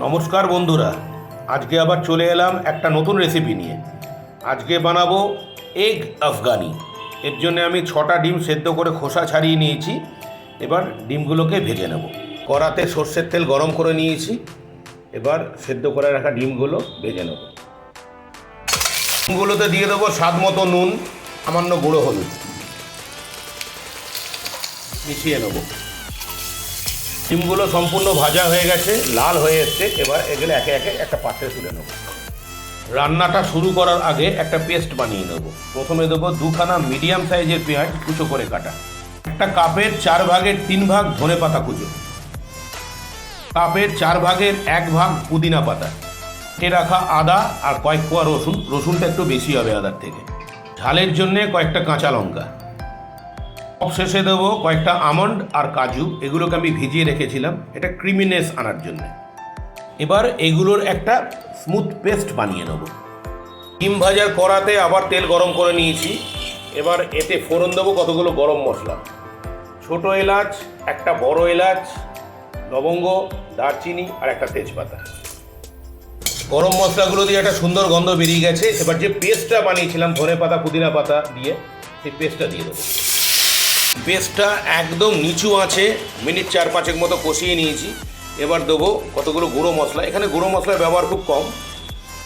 নমস্কার বন্ধুরা, আজকে আবার চলে এলাম একটা নতুন রেসিপি নিয়ে। আজকে বানাবো এগ আফগানি। এর জন্য আমি 6টা ডিম সেদ্ধ করে খোসা ছাড়িয়ে নিয়েছি। এবার ডিমগুলোকে ভেজে নেব। কড়াতে সর্ষের তেল গরম করে নিয়েছি। এবার সেদ্ধ করে রাখা ডিমগুলো ভেজে নেব। ডিমগুলোতে দিয়ে দেবো স্বাদ মতো নুন, সামান্য গুঁড়ো হলুদ, মিশিয়ে নেব। ডিমগুলো সম্পূর্ণ ভাজা হয়ে গেছে, লাল হয়ে এসছে। এবার এগুলো একে একে একটা পাত্রে তুলে নেব। রান্নাটা শুরু করার আগে একটা পেস্ট বানিয়ে নেব। প্রথমে দেবো 2খানা মিডিয়াম সাইজের পেঁয়াজ কুচো করে কাটা, একটা কাপের 4 ভাগের 3 ভাগ ধনে পাতা কুচো, কাপের 4 ভাগের 1 ভাগ পুদিনা পাতা, কেটে রাখা আদা আর কয়েক কোয়া রসুন। রসুনটা একটু বেশি হবে আদার থেকে। ঝালের জন্যে কয়েকটা কাঁচা লঙ্কা। শেষে দেবো কয়েকটা আমন্ড আর কাজু, এগুলোকে আমি ভিজিয়ে রেখেছিলাম এটা ক্রিমিনেস আনার জন্য। এবার এগুলোর একটা স্মুথ পেস্ট বানিয়ে নেব। ডিম ভাজার কড়াতে আবার তেল গরম করে নিয়েছি। এবার এতে ফোড়ন দেবো কতগুলো গরম মশলা, ছোট এলাচ, একটা বড় এলাচ, লবঙ্গ, দারচিনি আর একটা তেজপাতা। গরম মশলাগুলো দিয়ে একটা সুন্দর গন্ধ বেরিয়ে গেছে। এবার যে পেস্টটা বানিয়েছিলাম ধনে পাতা পুদিনা পাতা দিয়ে, সেই পেস্টটা দিয়ে দেবো। পেস্টটা একদম নিচু আঁচে মিনিট 4-5 মতো কষিয়ে নিয়েছি। এবার দেবো কতগুলো গুঁড়ো মশলা। এখানে গুঁড়ো মশলার ব্যবহার খুব কম।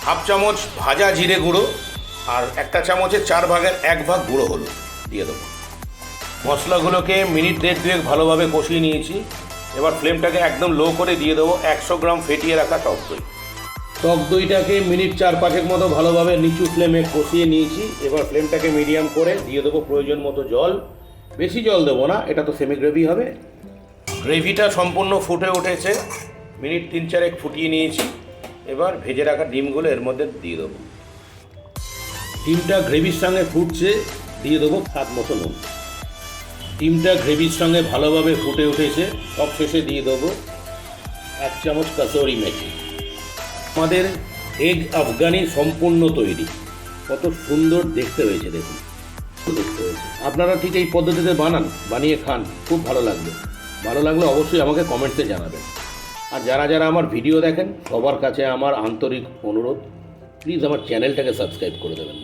হাফ চামচ ভাজা জিরে গুঁড়ো আর একটা চামচের 4 ভাগের 1 ভাগ গুঁড়ো হলুদ দিয়ে দেবো। মশলাগুলোকে মিনিট 1.5 ভালোভাবে কষিয়ে নিয়েছি। এবার ফ্লেমটাকে একদম লো করে দিয়ে দেবো 100 গ্রাম ফেটিয়ে রাখা টক দই। টক দইটাকে মিনিট 4-5 মতো ভালোভাবে নিচু ফ্লেমে কষিয়ে নিয়েছি। এবার ফ্লেমটাকে মিডিয়াম করে দিয়ে দেবো প্রয়োজন মতো জল। বেশি জল দেবো না, এটা তো সেমি গ্রেভি হবে। গ্রেভিটা সম্পূর্ণ ফুটে উঠেছে, মিনিট 3-4 ফুটিয়ে নিয়েছি। এবার ভেজে রাখা ডিমগুলো এর মধ্যে দিয়ে দেবো। ডিমটা গ্রেভির সঙ্গে ফুটছে, দিয়ে দেবো স্বাদ মতো নুন। ডিমটা গ্রেভির সঙ্গে ভালোভাবে ফুটে উঠেছে, সব শেষে দিয়ে দেবো 1 চামচ কাসুরি মেথি। আমাদের এগ আফগানি সম্পূর্ণ তৈরি। কত সুন্দর দেখতে হয়েছে দেখুন, দেখতে হয়েছে। আপনারা ঠিক এই পদ্ধতিতে বানান, বানিয়ে খান, খুব ভালো লাগবে। ভালো লাগলে অবশ্যই আমাকে কমেন্টসে জানাবেন। আর যারা যারা আমার ভিডিও দেখেন সবার কাছে আমার আন্তরিক অনুরোধ, প্লিজ আমার চ্যানেলটাকে সাবস্ক্রাইব করে দেবেন।